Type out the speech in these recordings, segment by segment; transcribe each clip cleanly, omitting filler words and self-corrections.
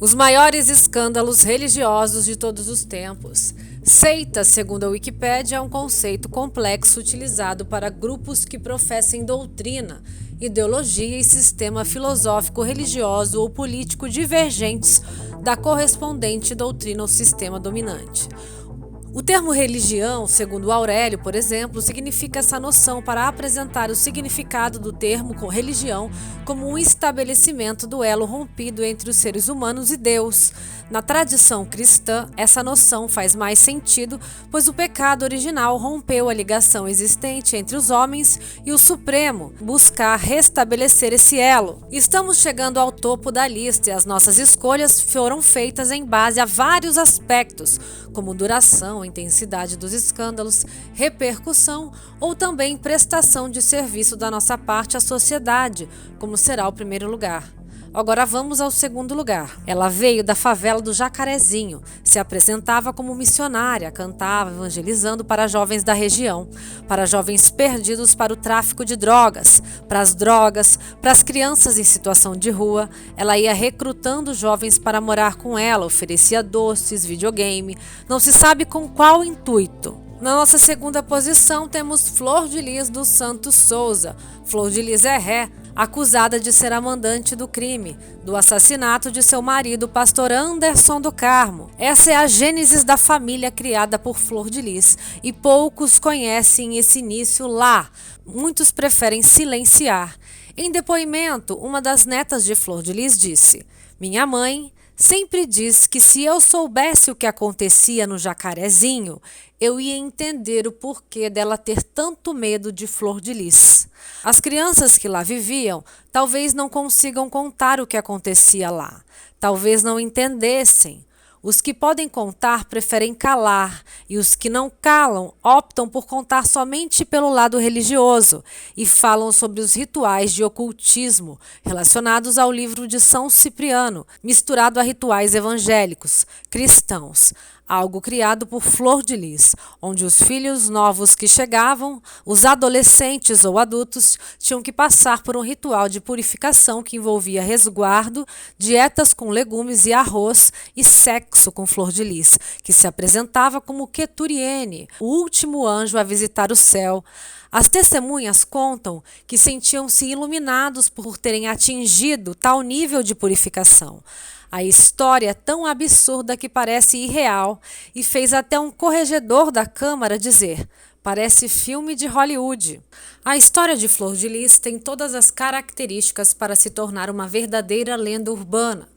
Os maiores escândalos religiosos de todos os tempos. Seita, segundo a Wikipédia, é um conceito complexo utilizado para grupos que professem doutrina, ideologia e sistema filosófico, religioso ou político divergentes da correspondente doutrina ou sistema dominante. O termo religião, segundo Aurélio, por exemplo, significa essa noção para apresentar o significado do termo religião como um estabelecimento do elo rompido entre os seres humanos e Deus. Na tradição cristã, essa noção faz mais sentido, pois o pecado original rompeu a ligação existente entre os homens e o Supremo, buscar restabelecer esse elo. Estamos chegando ao topo da lista e as nossas escolhas foram feitas em base a vários aspectos, como duração, intensidade dos escândalos, repercussão ou também prestação de serviço da nossa parte à sociedade, como será o primeiro lugar. Agora vamos ao segundo lugar. Ela veio da favela do Jacarezinho, se apresentava como missionária, cantava, evangelizando para jovens da região, para jovens perdidos para o tráfico de drogas, para as crianças em situação de rua. Ela ia recrutando jovens para morar com ela, oferecia doces, videogame, não se sabe com qual intuito. Na nossa segunda posição temos Flor de Lis dos Santos Souza. Flor de Lis é ré, acusada de ser a mandante do crime, do assassinato de seu marido, pastor Anderson do Carmo. Essa é a gênese da família criada por Flor de Lis e poucos conhecem esse início lá. Muitos preferem silenciar. Em depoimento, uma das netas de Flor de Lis disse: "Minha mãe sempre diz que se eu soubesse o que acontecia no Jacarezinho, eu ia entender o porquê dela ter tanto medo de Flor de Lis. As crianças que lá viviam talvez não consigam contar o que acontecia lá, talvez não entendessem. Os que podem contar preferem calar, e os que não calam optam por contar somente pelo lado religioso e falam sobre os rituais de ocultismo relacionados ao livro de São Cipriano, misturado a rituais evangélicos, cristãos, algo criado por Flor de Lis, onde os filhos novos que chegavam, os adolescentes ou adultos, tinham que passar por um ritual de purificação que envolvia resguardo, dietas com legumes e arroz e sexo com Flor de Lis, que se apresentava como Keturiene, o último anjo a visitar o céu. As testemunhas contam que sentiam-se iluminados por terem atingido tal nível de purificação. A história é tão absurda que parece irreal e fez até um corregedor da Câmara dizer: "Parece filme de Hollywood". A história de Flor de Lis tem todas as características para se tornar uma verdadeira lenda urbana.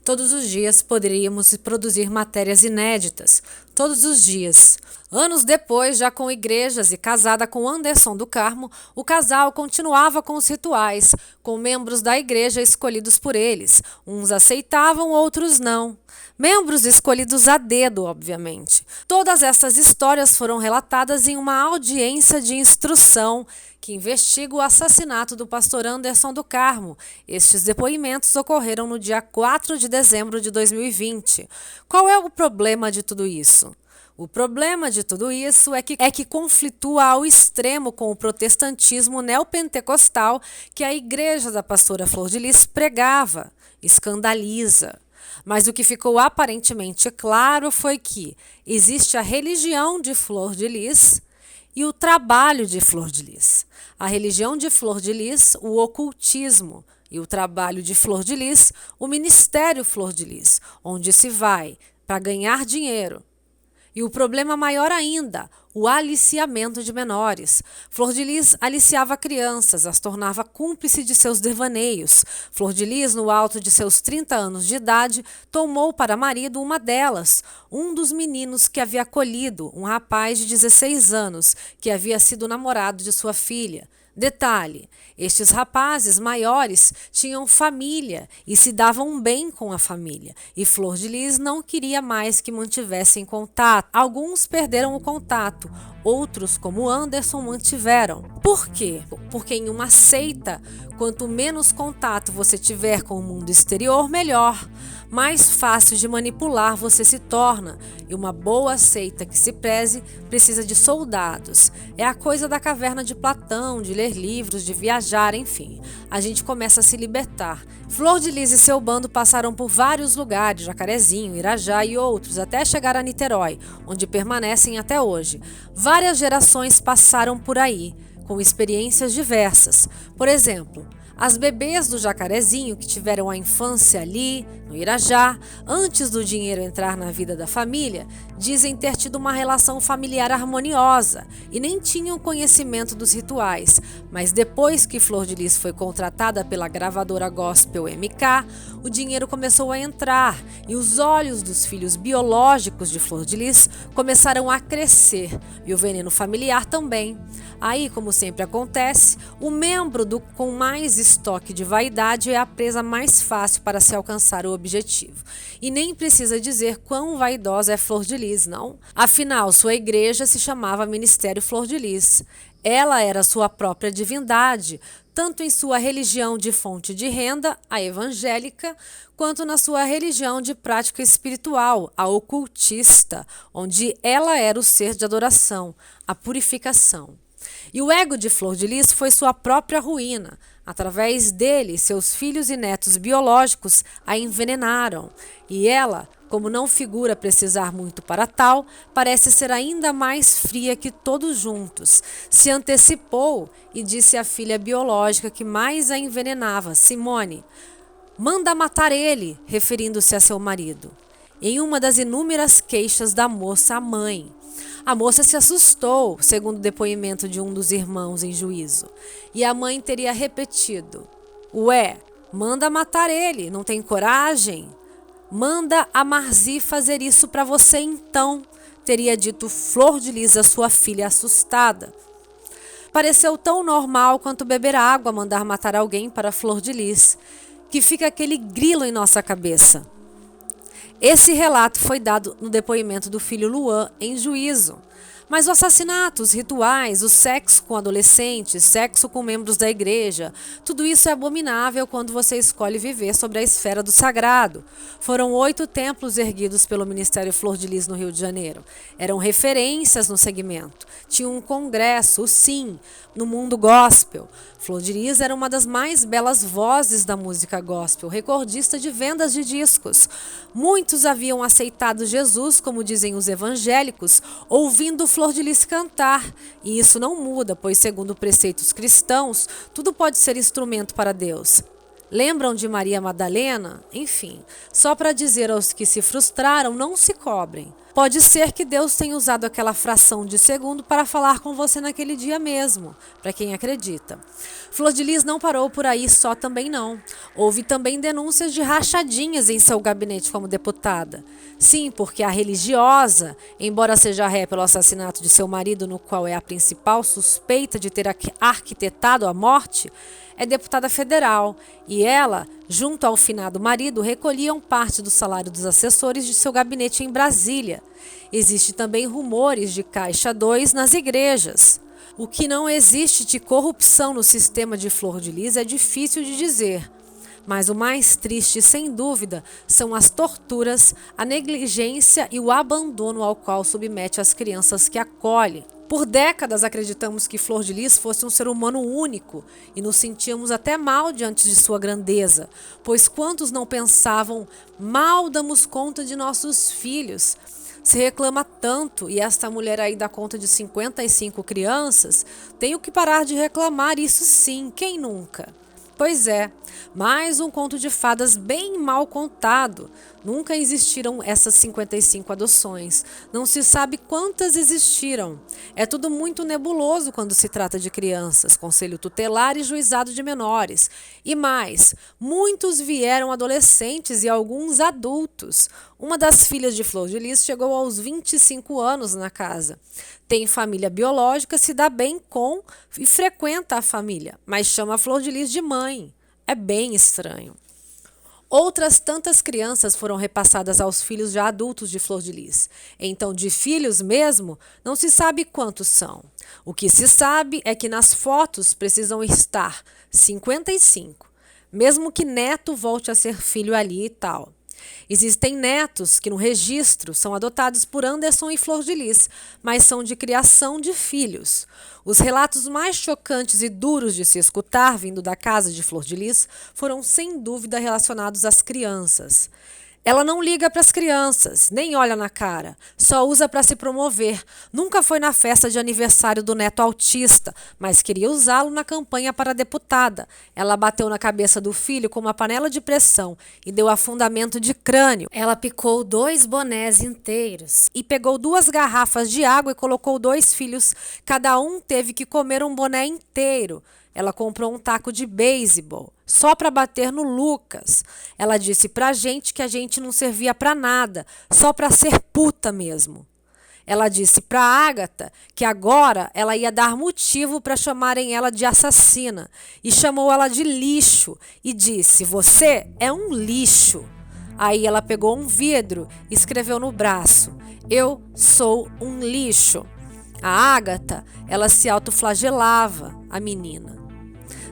Todos os dias poderíamos produzir matérias inéditas. Todos os dias. Anos depois, já com igrejas e casada com Anderson do Carmo, o casal continuava com os rituais, com membros da igreja escolhidos por eles. Uns aceitavam, outros não. Membros escolhidos a dedo, obviamente. Todas essas histórias foram relatadas em uma audiência de instrução que investiga o assassinato do pastor Anderson do Carmo. Estes depoimentos ocorreram no dia 4 de dezembro de 2020. Qual é o problema de tudo isso? O problema de tudo isso é que conflitua ao extremo com o protestantismo neopentecostal que a igreja da pastora Flor de Lis pregava, escandaliza. Mas o que ficou aparentemente claro foi que existe a religião de Flor de Lis e o trabalho de Flor de Lis. A religião de Flor de Lis, o ocultismo, e o trabalho de Flor de Lis, o ministério Flor de Lis, onde se vai para ganhar dinheiro. E o problema maior ainda, o aliciamento de menores. Flor de Lis aliciava crianças, as tornava cúmplice de seus devaneios. Flor de Lis, no alto de seus 30 anos de idade, tomou para marido uma delas, um dos meninos que havia acolhido, um rapaz de 16 anos, que havia sido namorado de sua filha. Detalhe, estes rapazes maiores tinham família e se davam bem com a família, e Flor de Lis não queria mais que mantivessem contato. Alguns perderam o contato, outros, como Anderson, mantiveram. Por quê? Porque em uma seita, quanto menos contato você tiver com o mundo exterior, melhor. Mais fácil de manipular você se torna, E uma boa seita que se preze precisa de soldados. É a coisa da caverna de Platão, de ler livros, de viajar, enfim. A gente começa a se libertar. Flor de Lis e seu bando passaram por vários lugares, Jacarezinho, Irajá e outros, até chegar a Niterói, onde permanecem até hoje. Várias gerações passaram por aí, com experiências diversas. Por exemplo, as bebês do Jacarezinho que tiveram a infância ali, no Irajá, antes do dinheiro entrar na vida da família, dizem ter tido uma relação familiar harmoniosa e nem tinham conhecimento dos rituais. Mas depois que Flor de Lis foi contratada pela gravadora gospel MK, o dinheiro começou a entrar e os olhos dos filhos biológicos de Flor de Lis começaram a crescer e o veneno familiar também. Aí, como sempre acontece, o membro com mais estoque de vaidade é a presa mais fácil para se alcançar o objetivo. E nem precisa dizer quão vaidosa é Flor de Lis, não? Afinal, sua igreja se chamava Ministério Flor de Lis. Ela era sua própria divindade, tanto em sua religião de fonte de renda, a evangélica, quanto na sua religião de prática espiritual, a ocultista, onde ela era o ser de adoração, a purificação. E o ego de Flor de Lis foi sua própria ruína. Através dele, seus filhos e netos biológicos a envenenaram. E ela, como não figura precisar muito para tal, parece ser ainda mais fria que todos juntos. Se antecipou e disse à filha biológica que mais a envenenava, Simone, manda matar ele, referindo-se a seu marido. Em uma das inúmeras queixas da moça à mãe. A moça se assustou, segundo o depoimento de um dos irmãos em juízo. E a mãe teria repetido: ué, manda matar ele, não tem coragem? Manda a Marzi fazer isso para você então, teria dito Flor de Lis a sua filha assustada. Pareceu tão normal quanto beber água mandar matar alguém para Flor de Lis, que fica aquele grilo em nossa cabeça. Esse relato foi dado no depoimento do filho Luan em juízo. Mas o assassinato, os rituais, o sexo com adolescentes, sexo com membros da igreja, tudo isso é abominável quando você escolhe viver sobre a esfera do sagrado. Foram 8 templos erguidos pelo Ministério Flor de Lis no Rio de Janeiro. Eram referências no segmento. Tinha um congresso, o SIM, no mundo gospel. Flor de Lis era uma das mais belas vozes da música gospel, recordista de vendas de discos. Muitos haviam aceitado Jesus, como dizem os evangélicos, ouvindo Flor de Lis cantar. E isso não muda, pois segundo preceitos cristãos, tudo pode ser instrumento para Deus. Lembram de Maria Madalena? Enfim, só para dizer aos que se frustraram, não se cobrem. Pode ser que Deus tenha usado aquela fração de segundo para falar com você naquele dia mesmo, para quem acredita. Flor de Lis não parou por aí só também não. Houve também denúncias de rachadinhas em seu gabinete como deputada. Sim, porque a religiosa, embora seja ré pelo assassinato de seu marido, no qual é a principal suspeita de ter arquitetado a morte, é deputada federal e ela, junto ao finado marido, recolhiam parte do salário dos assessores de seu gabinete em Brasília. Existe também rumores de Caixa 2 nas igrejas. O que não existe de corrupção no sistema de Flor de Lis é difícil de dizer. Mas o mais triste, sem dúvida, são as torturas, a negligência e o abandono ao qual submete as crianças que acolhe. Por décadas acreditamos que Flor de Lis fosse um ser humano único e nos sentíamos até mal diante de sua grandeza, pois quantos não pensavam, mal damos conta de nossos filhos. Se reclama tanto e esta mulher aí dá conta de 55 crianças, tenho que parar de reclamar, isso sim, quem nunca? Pois é, mais um conto de fadas bem mal contado. Nunca existiram essas 55 adoções. Não se sabe quantas existiram. É tudo muito nebuloso quando se trata de crianças, conselho tutelar e juizado de menores. E mais, muitos vieram adolescentes e alguns adultos. Uma das filhas de Flor de Lis chegou aos 25 anos na casa. Tem família biológica, se dá bem com e frequenta a família, mas chama a Flor de Lis de mãe. É bem estranho. Outras tantas crianças foram repassadas aos filhos já adultos de Flor de Lis. Então, de filhos mesmo, não se sabe quantos são. O que se sabe é que nas fotos precisam estar 55, mesmo que neto volte a ser filho ali e tal. Existem netos que no registro são adotados por Anderson e Flor de Lis, mas são de criação de filhos. Os relatos mais chocantes e duros de se escutar vindo da casa de Flor de Lis foram sem dúvida relacionados às crianças. Ela não liga para as crianças, nem olha na cara, só usa para se promover. Nunca foi na festa de aniversário do neto autista, mas queria usá-lo na campanha para deputada. Ela bateu na cabeça do filho com uma panela de pressão e deu afundamento de crânio. Ela picou 2 bonés inteiros e pegou 2 garrafas de água e colocou 2 filhos. Cada um teve que comer um boné inteiro. Ela comprou um taco de beisebol só para bater no Lucas. Ela disse pra gente que a gente não servia para nada, só para ser puta mesmo. Ela disse pra Ágata que agora ela ia dar motivo para chamarem ela de assassina e chamou ela de lixo e disse: "Você é um lixo". Aí ela pegou um vidro e escreveu no braço: "Eu sou um lixo". A Ágata, ela se autoflagelava, a menina.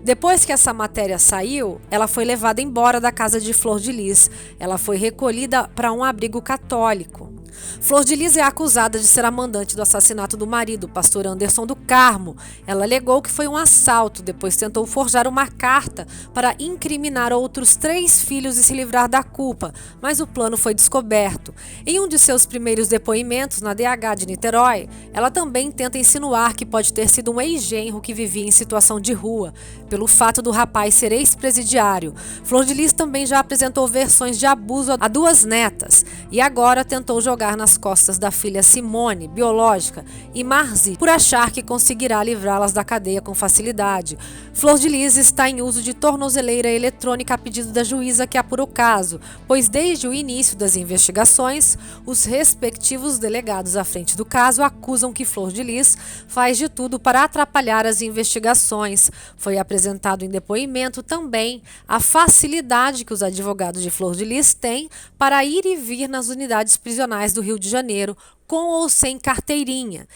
Depois que essa matéria saiu, ela foi levada embora da casa de Flor de Lis. Ela foi recolhida para um abrigo católico. Flor de Lis é acusada de ser a mandante do assassinato do marido, pastor Anderson do Carmo. Ela alegou que foi um assalto, depois tentou forjar uma carta para incriminar outros 3 filhos e se livrar da culpa, mas o plano foi descoberto. Em um de seus primeiros depoimentos na DH de Niterói, ela também tenta insinuar que pode ter sido um ex-genro que vivia em situação de rua, pelo fato do rapaz ser ex-presidiário. Flor de Lis também já apresentou versões de abuso a 2 netas e agora tentou jogar nas costas da filha Simone, biológica, e Marzi, por achar que conseguirá livrá-las da cadeia com facilidade. Flor de Lis está em uso de tornozeleira eletrônica a pedido da juíza que apura o caso, pois desde o início das investigações, os respectivos delegados à frente do caso acusam que Flor de Lis faz de tudo para atrapalhar as investigações. Foi apresentado em depoimento também a facilidade que os advogados de Flor de Lis têm para ir e vir nas unidades prisionais do Rio de Janeiro, com ou sem carteirinha.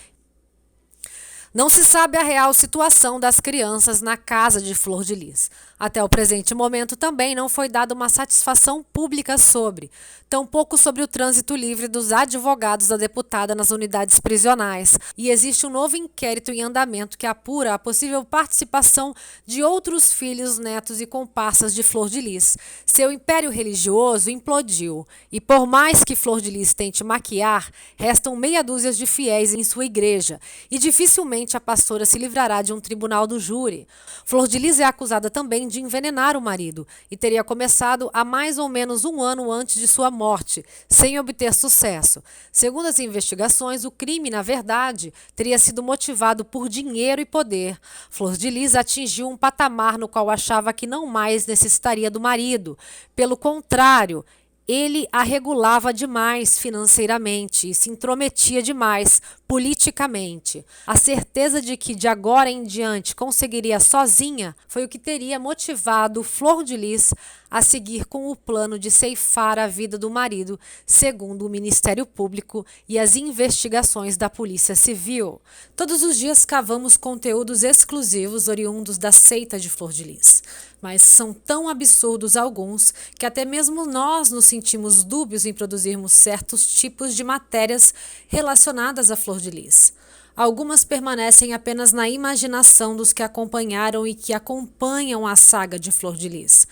Não se sabe a real situação das crianças na casa de Flor de Lis. Até o presente momento também não foi dada uma satisfação pública sobre, tampouco sobre o trânsito livre dos advogados da deputada nas unidades prisionais. E existe um novo inquérito em andamento que apura a possível participação de outros filhos, netos e comparsas de Flor de Lis. Seu império religioso implodiu e, por mais que Flor de Lis tente maquiar, restam meia dúzia de fiéis em sua igreja e dificilmente a pastora se livrará de um tribunal do júri. Flor de Lis é acusada também de envenenar o marido e teria começado há mais ou menos 1 ano antes de sua morte, sem obter sucesso. Segundo as investigações, o crime, na verdade, teria sido motivado por dinheiro e poder. Flor de Lis atingiu um patamar no qual achava que não mais necessitaria do marido. Pelo contrário, ele a regulava demais financeiramente e se intrometia demais politicamente. A certeza de que de agora em diante conseguiria sozinha foi o que teria motivado Flor de Lis a seguir com o plano de ceifar a vida do marido, segundo o Ministério Público e as investigações da Polícia Civil. Todos os dias cavamos conteúdos exclusivos oriundos da seita de Flor de Lis, mas são tão absurdos alguns que até mesmo nós nos sentimos dúbios em produzirmos certos tipos de matérias relacionadas a Flor de Lis. Algumas permanecem apenas na imaginação dos que acompanharam e que acompanham a saga de Flor de Lis.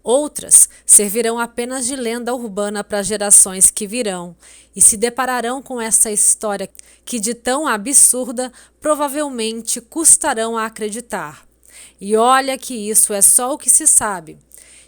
Outras servirão apenas de lenda urbana para gerações que virão e se depararão com essa história que, de tão absurda, provavelmente custarão a acreditar. E olha que isso é só o que se sabe.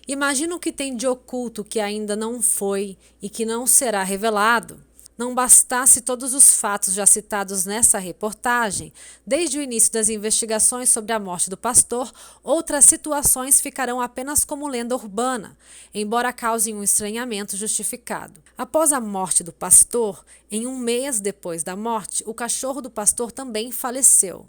Imagina o que tem de oculto que ainda não foi e que não será revelado. Não bastasse todos os fatos já citados nessa reportagem, desde o início das investigações sobre a morte do pastor, outras situações ficarão apenas como lenda urbana, embora causem um estranhamento justificado. Após a morte do pastor, em 1 mês depois da morte, o cachorro do pastor também faleceu.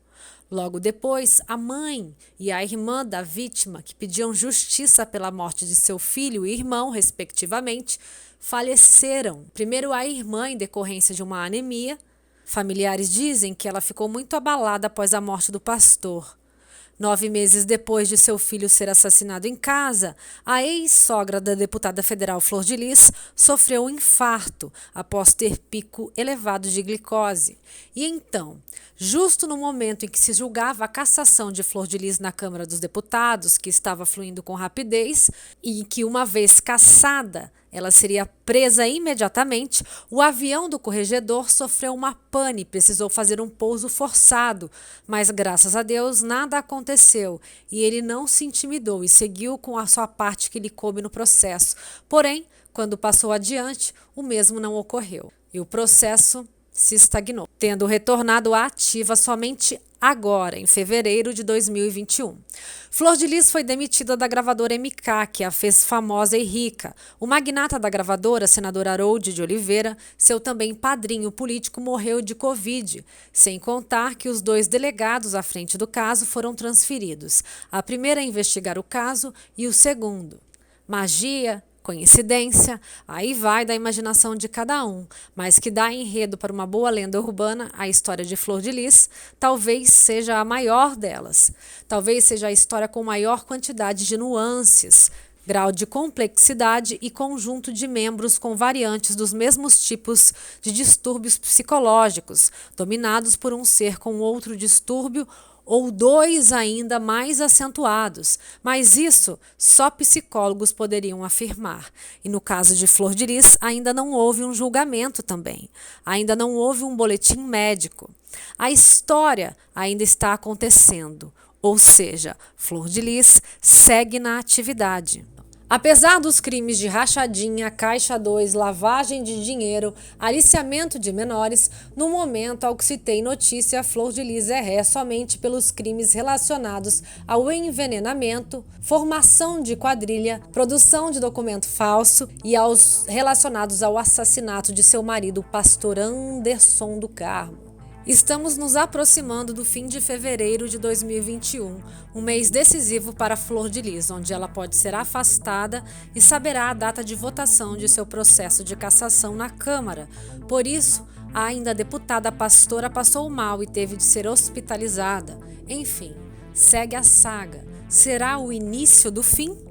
Logo depois, a mãe e a irmã da vítima, que pediam justiça pela morte de seu filho e irmão, respectivamente, faleceram. Primeiro a irmã em decorrência de uma anemia. Familiares dizem que ela ficou muito abalada após a morte do pastor. 9 meses depois de seu filho ser assassinado em casa, a ex-sogra da deputada federal Flor de Lis sofreu um infarto após ter pico elevado de glicose. E então, justo no momento em que se julgava a cassação de Flor de Lis na Câmara dos Deputados, que estava fluindo com rapidez, e que, uma vez cassada, ela seria presa imediatamente, o avião do corregedor sofreu uma pane e precisou fazer um pouso forçado, mas graças a Deus nada aconteceu e ele não se intimidou e seguiu com a sua parte que lhe coube no processo. Porém, quando passou adiante, o mesmo não ocorreu e o processo se estagnou, tendo retornado à ativa somente agora, em fevereiro de 2021. Flor de Lis foi demitida da gravadora MK, que a fez famosa e rica. O magnata da gravadora, senador Harold de Oliveira, seu também padrinho político, morreu de Covid, sem contar que os 2 delegados à frente do caso foram transferidos. A primeira a investigar o caso e o segundo. Magia? Coincidência? Aí vai da imaginação de cada um, mas que dá enredo para uma boa lenda urbana, a história de Flor de Lis, talvez seja a maior delas. Talvez seja a história com maior quantidade de nuances, grau de complexidade e conjunto de membros com variantes dos mesmos tipos de distúrbios psicológicos, dominados por um ser com outro distúrbio ou 2 ainda mais acentuados, mas isso só psicólogos poderiam afirmar. E no caso de Flor de Lis, ainda não houve um julgamento também, ainda não houve um boletim médico. A história ainda está acontecendo, ou seja, Flor de Lis segue na atividade. Apesar dos crimes de rachadinha, caixa 2, lavagem de dinheiro, aliciamento de menores, no momento ao que se tem notícia, Flor de Lis é ré somente pelos crimes relacionados ao envenenamento, formação de quadrilha, produção de documento falso e aos relacionados ao assassinato de seu marido, o pastor Anderson do Carmo. Estamos nos aproximando do fim de fevereiro de 2021, um mês decisivo para Flor de Lis, onde ela pode ser afastada e saberá a data de votação de seu processo de cassação na Câmara. Por isso, a ainda deputada pastora passou mal e teve de ser hospitalizada. Enfim, segue a saga. Será o início do fim?